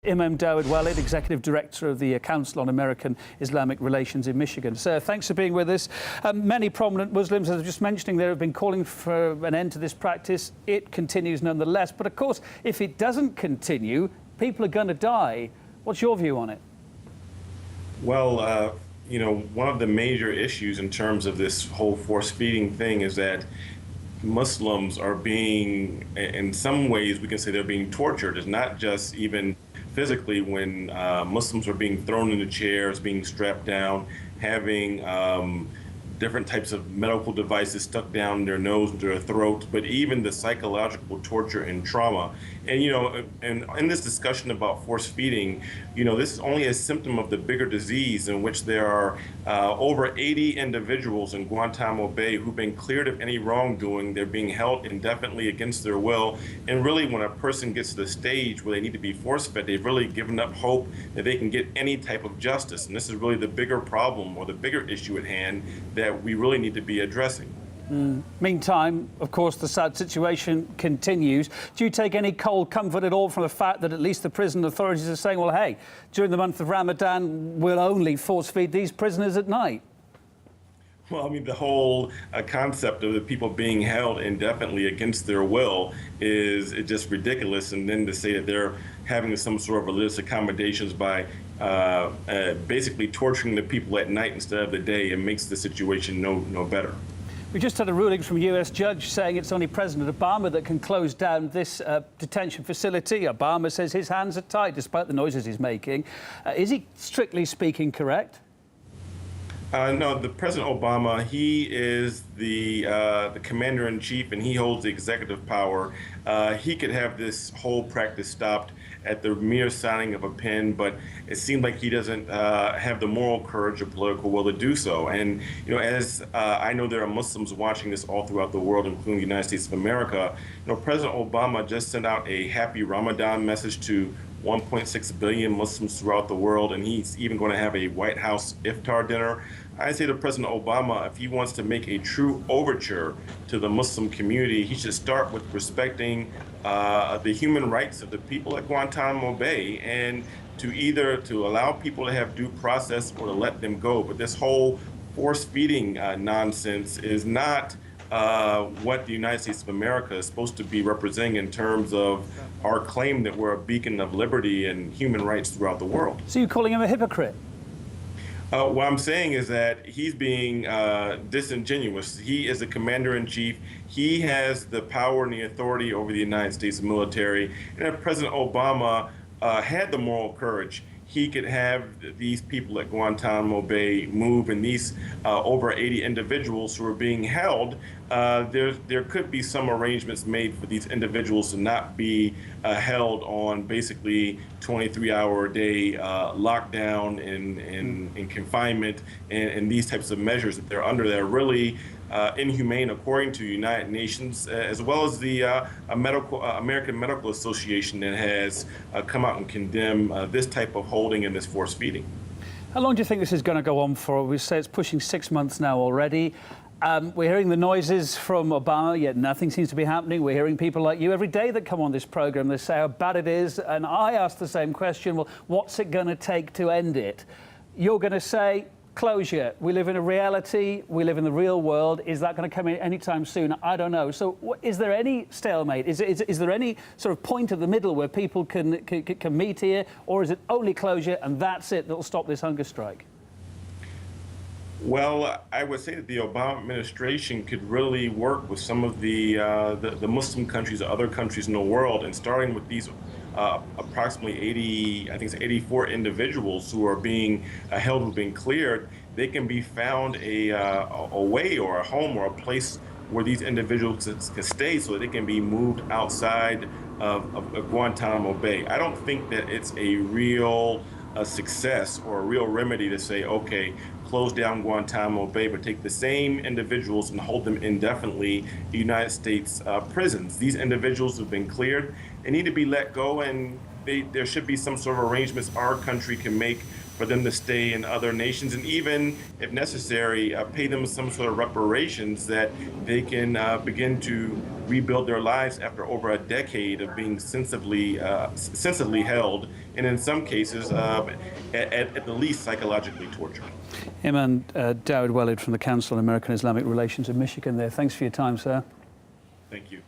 Imam Dawud Walid, Executive Director of the Council on American-Islamic Relations in Michigan. Sir, thanks for being with us. Many prominent Muslims, as I was just mentioning, there have been calling for an end to this practice. It continues nonetheless. But of course, if it doesn't continue, people are going to die. What's your view on it? Well, you know, one of the major issues in terms of this whole force-feeding thing is that Muslims are being, in some ways, we can say they're being tortured. It's not just even physically when Muslims are being thrown into chairs, being strapped down, having different types of medical devices stuck down their nose and their throat, but even the psychological torture and trauma. And, you know, and in this discussion about force feeding, you know, this is only a symptom of the bigger disease in which there are over 80 individuals in Guantanamo Bay who've been cleared of any wrongdoing. They're being held indefinitely against their will. And really, when a person gets to the stage where they need to be force-fed, they've really given up hope that they can get any type of justice. And this is really the bigger problem or the bigger issue at hand that we really need to be addressing. Meantime, of course, the sad situation continues. Do you take any cold comfort at all from the fact that at least the prison authorities are saying, well, hey, during the month of Ramadan, we'll only force feed these prisoners at night? Well, I mean, the whole concept of the people being held indefinitely against their will is just ridiculous. And then to say that they're having some sort of religious accommodations by basically torturing the people at night instead of the day, it makes the situation no better. We just had a ruling from a US judge saying it's only President Obama that can close down this detention facility. Obama says his hands are tied despite the noises he's making. Is he, strictly speaking, correct? No, the President Obama, he is the commander-in-chief, and he holds the executive power. He could have this whole practice stopped at the mere signing of a pen, but it seems like he doesn't have the moral courage or political will to do so. And, you know, as I know there are Muslims watching this all throughout the world, including the United States of America, you know, President Obama just sent out a happy Ramadan message to 1.6 billion Muslims throughout the world, and he's even going to have a White House iftar dinner. I say to President Obama, if he wants to make a true overture to the Muslim community, he should start with respecting the human rights of the people at Guantanamo Bay, and to allow people to have due process or to let them go. But this whole force-feeding nonsense is not what the United States of America is supposed to be representing in terms of our claim that we're a beacon of liberty and human rights throughout the world. So you're calling him a hypocrite? What I'm saying is that he's being disingenuous. He is the commander-in-chief. He has the power and the authority over the United States military. And if President Obama had the moral courage, he could have these people at Guantanamo Bay move, and these over 80 individuals who are being held, there could be some arrangements made for these individuals to not be held on basically 23-hour-a-day lockdown and confinement and these types of measures that they're under that are really inhumane according to the United Nations, as well as the American Medical Association that has come out and condemned this type of holding and this force feeding. How long do you think this is going to go on for? We say it's pushing 6 months now already. We're hearing the noises from Obama, yet nothing seems to be happening. We're hearing people like you every day that come on this program. They say how bad it is. And I ask the same question, well, what's it going to take to end it? You're going to say closure. We live in a reality. We live in the real world. Is that going to come in anytime soon? I don't know. So is there any stalemate? Is there any sort of point of the middle where people can meet here? Or is it only closure and that's it that'll stop this hunger strike? Well, I would say that the Obama administration could really work with some of the Muslim countries or other countries in the world, and starting with these approximately 80, I think it's 84 individuals who are being held, who've been cleared, they can be found a way or a home or a place where these individuals can stay so that they can be moved outside of Guantanamo Bay. I don't think that it's a real success or a real remedy to say, okay, close down Guantanamo Bay, but take the same individuals and hold them indefinitely in United States prisons. These individuals have been cleared. They need to be let go and there should be some sort of arrangements our country can make for them to stay in other nations, and even, if necessary, pay them some sort of reparations that they can begin to rebuild their lives after over a decade of being sensibly held, and in some cases, at the least, psychologically tortured. Imam Dawud Walid from the Council on American-Islamic Relations in Michigan there. Thanks for your time, sir. Thank you.